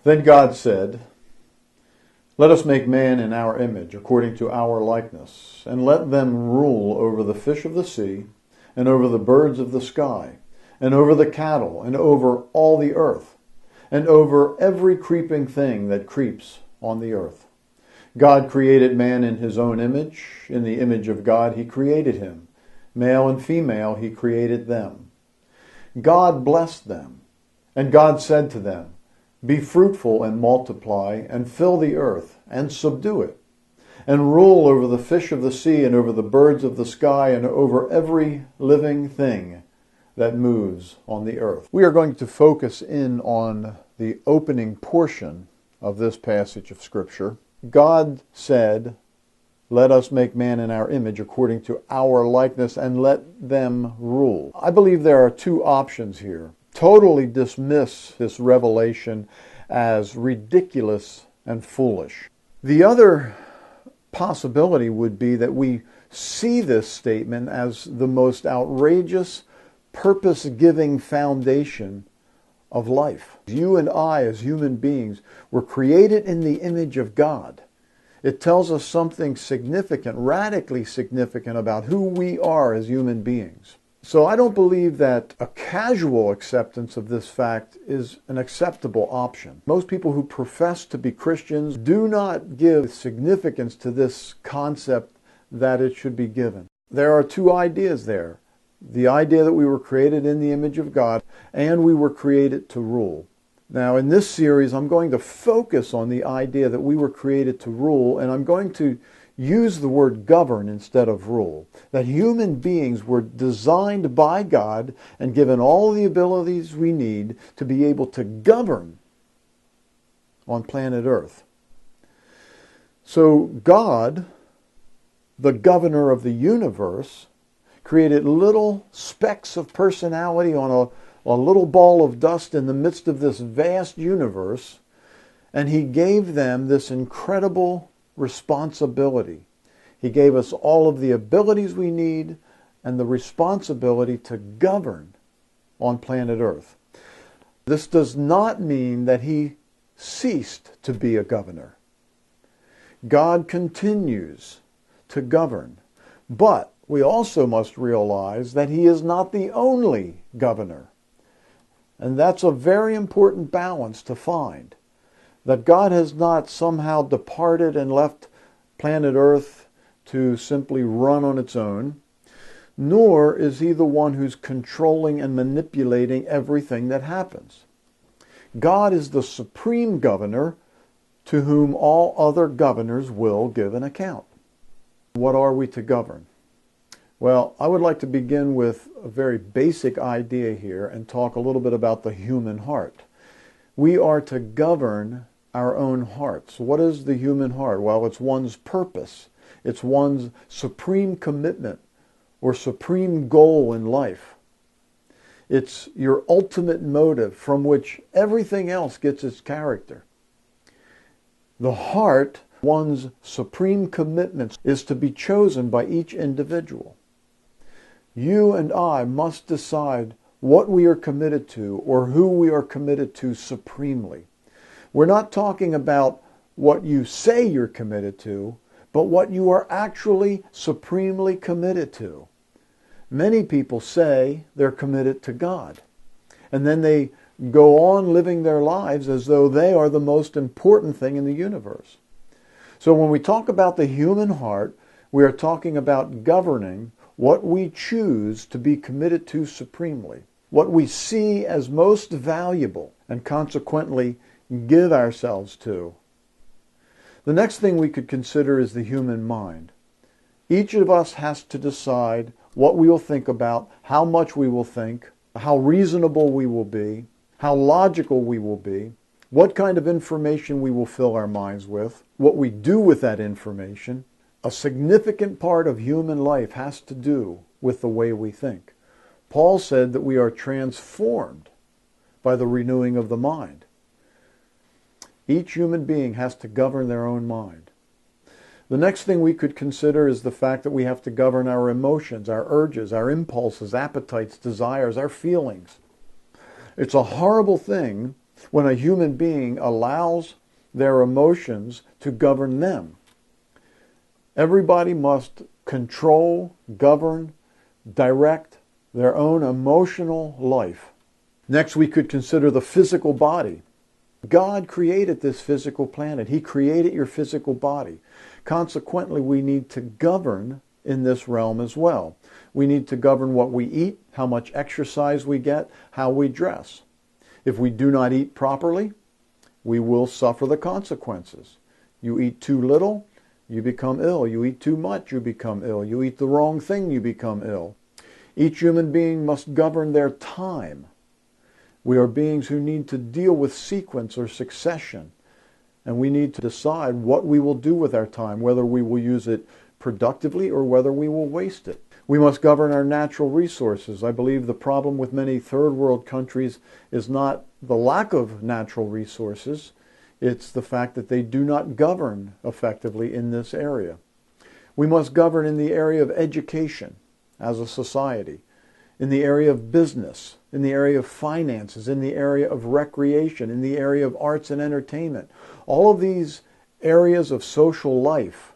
Then God said, "Let us make man in our image, according to our likeness, and let them rule over the fish of the sea, and over the birds of the sky, and over the cattle, and over all the earth, and over every creeping thing that creeps on the earth." God created man in his own image. In the image of God he created him. Male and female he created them. God blessed them, and God said to them, "Be fruitful and multiply, and fill the earth, and subdue it, and rule over the fish of the sea, and over the birds of the sky, and over every living thing that moves on the earth." We are going to focus in on the opening portion of this passage of Scripture. God said, "Let us make man in our image according to our likeness, and let them rule." I believe there are two options here. Totally dismiss this revelation as ridiculous and foolish. The other possibility would be that we see this statement as the most outrageous, purpose-giving foundation of life. You and I, as human beings, were created in the image of God. It tells us something significant, radically significant, about who we are as human beings. So I don't believe that a casual acceptance of this fact is an acceptable option. Most people who profess to be Christians do not give significance to this concept that it should be given. There are two ideas there. The idea that we were created in the image of God, and we were created to rule. Now, in this series, I'm going to focus on the idea that we were created to rule, and I'm going to use the word govern instead of rule. That human beings were designed by God and given all the abilities we need to be able to govern on planet Earth. So God, the governor of the universe, created little specks of personality on a little ball of dust in the midst of this vast universe, and he gave them this incredible responsibility. He gave us all of the abilities we need and the responsibility to govern on planet Earth. This does not mean that he ceased to be a governor. God continues to govern, but we also must realize that he is not the only governor. And that's a very important balance to find. That God has not somehow departed and left planet Earth to simply run on its own, nor is he the one who's controlling and manipulating everything that happens. God is the supreme governor to whom all other governors will give an account. What are we to govern? Well, I would like to begin with a very basic idea here and talk a little bit about the human heart. We are to govern our own hearts. What is the human heart? Well, it's one's purpose. It's one's supreme commitment or supreme goal in life. It's your ultimate motive from which everything else gets its character. The heart, one's supreme commitment, is to be chosen by each individual. You and I must decide what we are committed to or who we are committed to supremely. We're not talking about what you say you're committed to, but what you are actually supremely committed to. Many people say they're committed to God, and then they go on living their lives as though they are the most important thing in the universe. So when we talk about the human heart, we are talking about governing what we choose to be committed to supremely, what we see as most valuable, and consequently give ourselves to. The next thing we could consider is the human mind. Each of us has to decide what we will think about, how much we will think, how reasonable we will be, how logical we will be, what kind of information we will fill our minds with, what we do with that information. A significant part of human life has to do with the way we think. Paul said that we are transformed by the renewing of the mind. Each human being has to govern their own mind. The next thing we could consider is the fact that we have to govern our emotions, our urges, our impulses, appetites, desires, our feelings. It's a horrible thing when a human being allows their emotions to govern them. Everybody must control, govern, direct their own emotional life. Next, we could consider the physical body. God created this physical planet. He created your physical body. Consequently, we need to govern in this realm as well. We need to govern what we eat, how much exercise we get, how we dress. If we do not eat properly, we will suffer the consequences. You eat too little, you become ill. You eat too much, you become ill. You eat the wrong thing, you become ill. Each human being must govern their time. We are beings who need to deal with sequence or succession, and we need to decide what we will do with our time, whether we will use it productively or whether we will waste it. We must govern our natural resources. I believe the problem with many third world countries is not the lack of natural resources, it's the fact that they do not govern effectively in this area. We must govern in the area of education as a society, in the area of business, in the area of finances, in the area of recreation, in the area of arts and entertainment. All of these areas of social life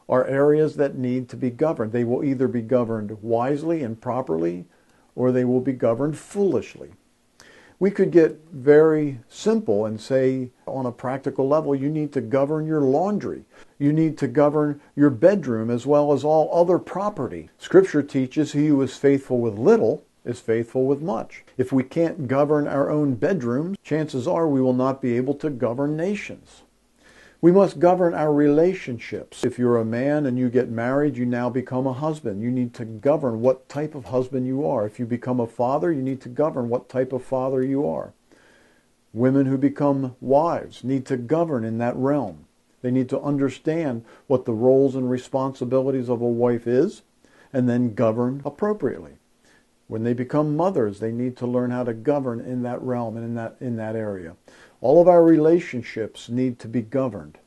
are areas that need to be governed. They will either be governed wisely and properly, or they will be governed foolishly. We could get very simple and say, on a practical level, you need to govern your laundry. You need to govern your bedroom as well as all other property. Scripture teaches he who is faithful with little is faithful with much. If we can't govern our own bedrooms, chances are we will not be able to govern nations. We must govern our relationships. If you're a man and you get married, you now become a husband. You need to govern what type of husband you are. If you become a father, you need to govern what type of father you are. Women who become wives need to govern in that realm. They need to understand what the roles and responsibilities of a wife is, and then govern appropriately. When they become mothers, they need to learn how to govern in that realm and in that area. All of our relationships need to be governed.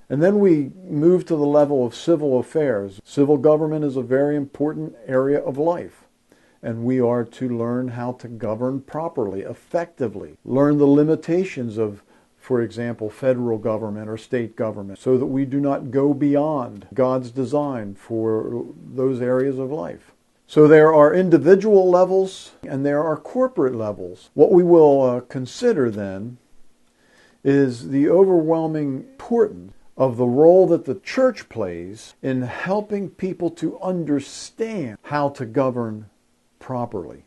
And then we move to the level of civil affairs. Civil government is a very important area of life, and we are to learn how to govern properly, effectively. Learn the limitations of, for example, federal government or state government, so that we do not go beyond God's design for those areas of life. So there are individual levels and there are corporate levels. What we will consider then is the overwhelming importance of the role that the church plays in helping people to understand how to govern properly.